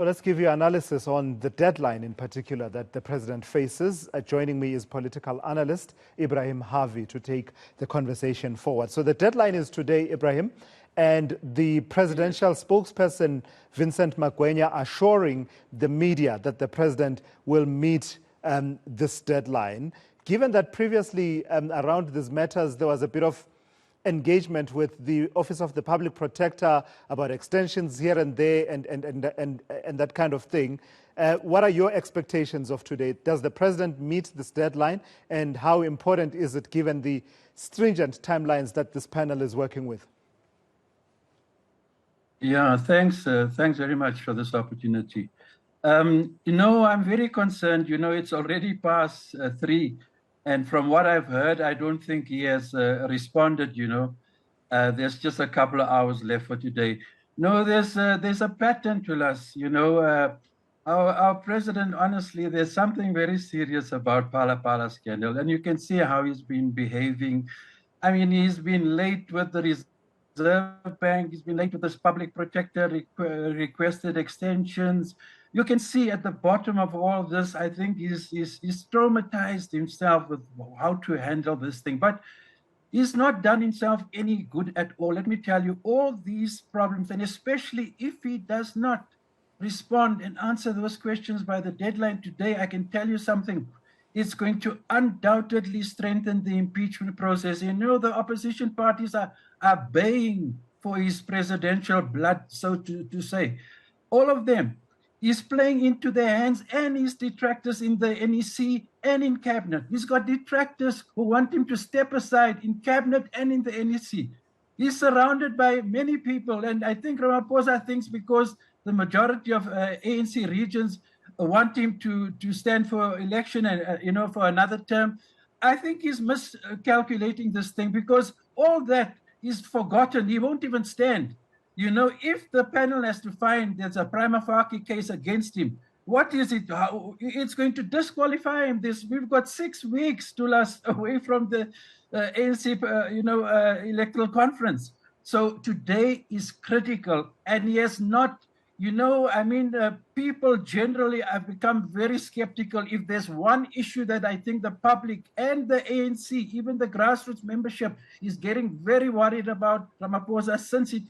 So let's give you analysis on the deadline in particular that the president faces. Joining me is political analyst Ebrahim Harvey to take the conversation forward. So the deadline is today, Ebrahim, and the presidential spokesperson, Vincent Magwenya, assuring the media that the president will meet this deadline. Given that previously around these matters, there was a bit of engagement with the Office of the Public Protector about extensions here and there and that kind of thing. What are your expectations of today? Does the president meet this deadline, and how important is it given the stringent timelines that this panel is working with? Yeah, thanks very much for this opportunity. I'm very concerned. It's already past 3. And from what I've heard, I don't think he has responded, There's just a couple of hours left for today. No, there's a pattern to us, Our president, honestly, there's something very serious about Phala Phala scandal. And you can see how he's been behaving. I mean, he's been late with the Reserve Bank. He's been late with this public protector, requested extensions. You can see at the bottom of all this, I think he's traumatized himself with how to handle this thing. But he's not done himself any good at all. Let me tell you, all these problems, and especially if he does not respond and answer those questions by the deadline today, I can tell you something. It's going to undoubtedly strengthen the impeachment process. The opposition parties are baying for his presidential blood, so to say. All of them. He's playing into their hands and his detractors in the NEC and in cabinet. He's got detractors who want him to step aside in cabinet and in the NEC. He's surrounded by many people, and I think Ramaphosa thinks because the majority of ANC regions want him to stand for election and for another term. I think he's miscalculating this thing because all that is forgotten. He won't even stand. If the panel has to find there's a prima facie case against him, what is it? It's going to disqualify him. We've got 6 weeks to last away from the ANC, electoral conference. So today is critical, and he has not. People generally have become very skeptical. If there's one issue that I think the public and the ANC, even the grassroots membership, is getting very worried about Ramaphosa since he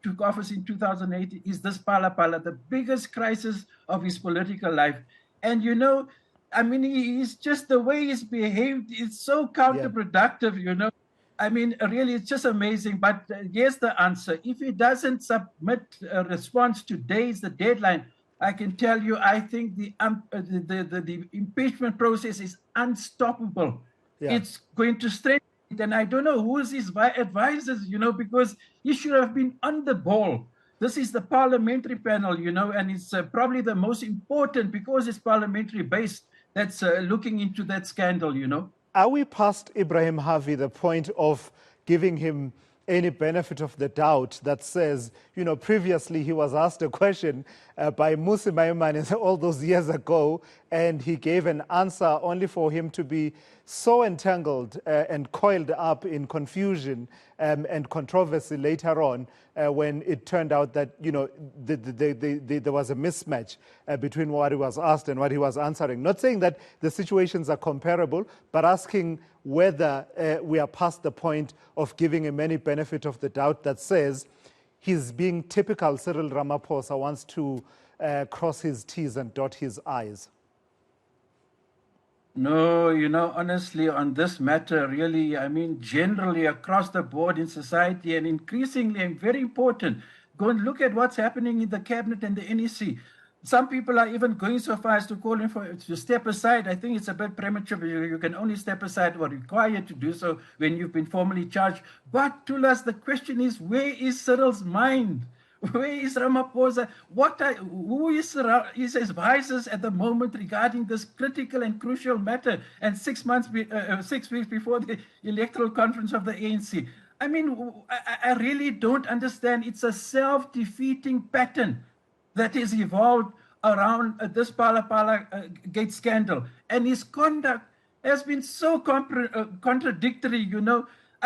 took office in 2008, is this Phala Phala, the biggest crisis of his political life. And he's just the way he's behaved is so counterproductive, Really, it's just amazing. But here's the answer. If he doesn't submit a response, today is the deadline. I can tell you, I think the impeachment process is unstoppable. Yeah. It's going to strengthen it. And I don't know who's his advisors, because he should have been on the ball. This is the parliamentary panel, and it's probably the most important because it's parliamentary based that's looking into that scandal, Are we past Ebrahim Harvey the point of giving him any benefit of the doubt that says, previously he was asked a question by Musi Maimane all those years ago, and he gave an answer only for him to be so entangled and coiled up in confusion and controversy later on when it turned out that, there was a mismatch between what he was asked and what he was answering. Not saying that the situations are comparable, but asking whether we are past the point of giving him any benefit of the doubt that says he's being typical Cyril Ramaphosa, wants to cross his T's and dot his I's. No, honestly, on this matter, really, generally across the board in society and increasingly and very important, go and look at what's happening in the cabinet and the NEC. Some people are even going so far as to call him to step aside. I think it's a bit premature. You can only step aside or required to do so when you've been formally charged. But to us, the question is, where is Cyril's mind? Where is Ramaphosa? Who is his advisors at the moment regarding this critical and crucial matter? And 6 weeks before the electoral conference of the ANC. I really don't understand. It's a self-defeating pattern that is evolved around this Phala Phala gate scandal. And his conduct has been so contradictory,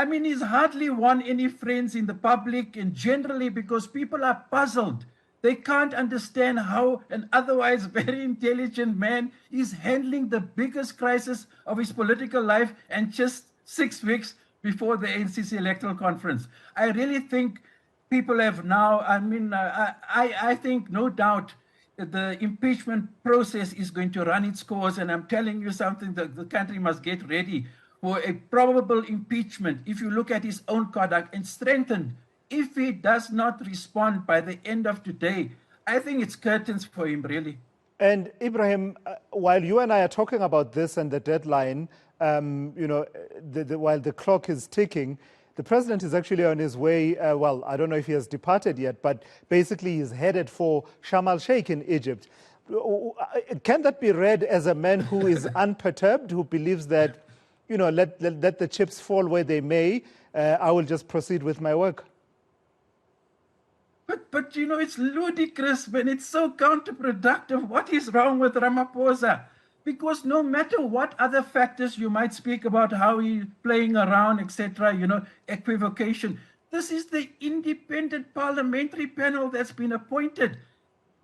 He's hardly won any friends in the public and generally because people are puzzled. They can't understand how an otherwise very intelligent man is handling the biggest crisis of his political life, and just 6 weeks before the ANCC electoral conference. I really think people have now, I think no doubt the impeachment process is going to run its course, and I'm telling you something, that the country must get ready for a probable impeachment if you look at his own conduct, and strengthened if he does not respond by the end of today. I think it's curtains for him, really. And Ebrahim, while you and I are talking about this and the deadline, while the clock is ticking, the president is actually on his way. Well, I don't know if he has departed yet, but basically he's headed for Sharm el-Sheikh in Egypt. Can that be read as a man who is unperturbed, who believes that, let the chips fall where they may, I will just proceed with my work? But it's ludicrous when it's so counterproductive. What is wrong with Ramaphosa? Because no matter what other factors you might speak about, how he's playing around, etc., equivocation, this is the independent parliamentary panel that's been appointed.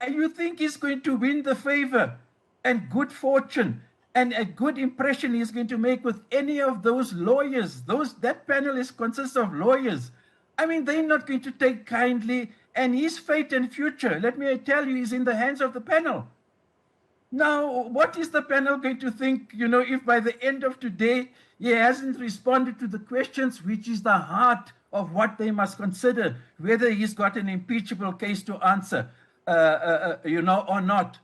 And you think he's going to win the favor and good fortune and a good impression he's going to make with any of those lawyers? That panel consists of lawyers. I mean, they're not going to take kindly, and his fate and future, let me tell you, is in the hands of the panel. Now, what is the panel going to think, if by the end of today he hasn't responded to the questions, which is the heart of what they must consider, whether he's got an impeachable case to answer, or not.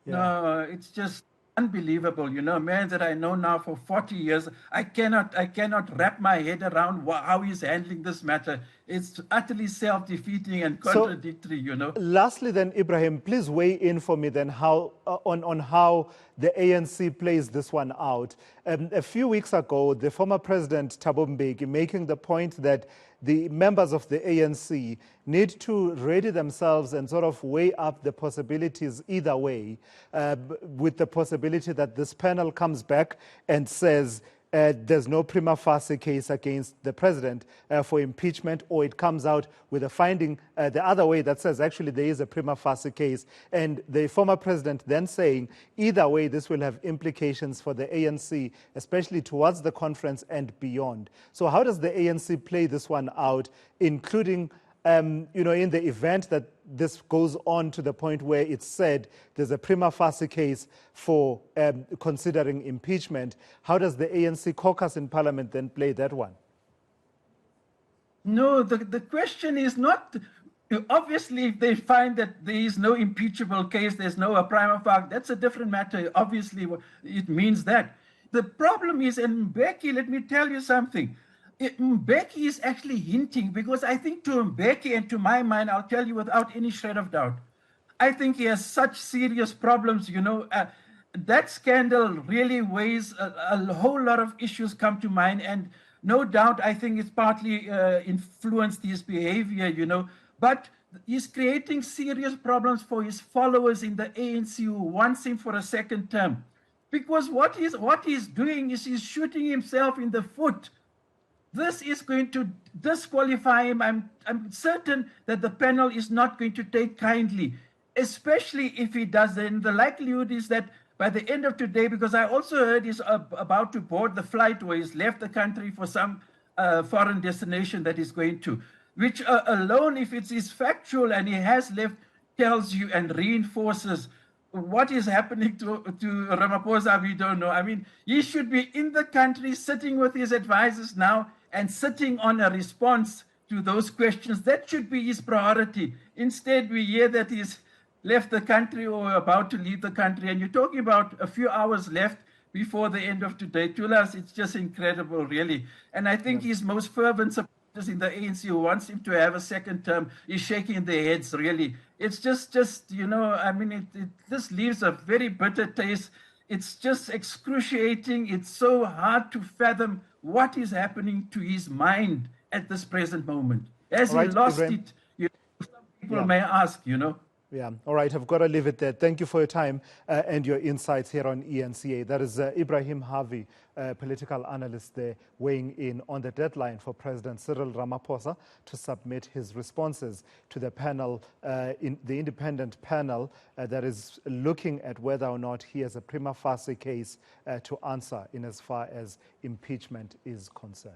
Yeah. No, it's just unbelievable. A man that I know now for 40 years, I cannot wrap my head around how he's handling this matter. It's utterly self-defeating and contradictory, Lastly then, Ebrahim, please weigh in for me then on how the ANC plays this one out. A few weeks ago, the former president, Thabo Mbeki, making the point that the members of the ANC need to ready themselves and sort of weigh up the possibilities either way, with the possibility that this panel comes back and says there's no prima facie case against the president for impeachment, or it comes out with a finding the other way that says actually there is a prima facie case, and the former president then saying either way this will have implications for the ANC, especially towards the conference and beyond. So how does the ANC play this one out, including in the event that this goes on to the point where it's said there's a prima facie case for considering impeachment? How does the ANC caucus in parliament then play that one? No, the question is not, obviously if they find that there is no impeachable case, there's no prima facie, that's a different matter. Obviously it means that. The problem is, and Mbeki, let me tell you something, Mbeki is actually hinting, because I think to Mbeki and to my mind, I'll tell you without any shred of doubt, I think he has such serious problems, that scandal really weighs, a whole lot of issues come to mind, and no doubt I think it's partly influenced his behavior, but he's creating serious problems for his followers in the ANC who wants him for a second term. Because what he's doing is he's shooting himself in the foot. This is going to disqualify him. I'm certain that the panel is not going to take kindly, especially if he does. Then the likelihood is that by the end of today, because I also heard he's about to board the flight, or he's left the country for some foreign destination that he's going to, which alone, if it is factual and he has left, tells you and reinforces what is happening to Ramaphosa. We don't know. I mean, he should be in the country sitting with his advisors now and sitting on a response to those questions. That should be his priority. Instead, we hear that he's left the country or about to leave the country, and you're talking about a few hours left before the end of today. To us, it's just incredible, really. And I think his most fervent supporters in the ANC who wants him to have a second term is shaking their heads, really. It's just I mean, this leaves a very bitter taste. It's just excruciating. It's so hard to fathom what is happening to his mind at this present moment. Has he lost it? Some people may ask, Yeah. All right. I've got to leave it there. Thank you for your time and your insights here on eNCA. That is Ebrahim Harvey, political analyst there, weighing in on the deadline for President Cyril Ramaphosa to submit his responses to the panel, in the independent panel that is looking at whether or not he has a prima facie case to answer in as far as impeachment is concerned.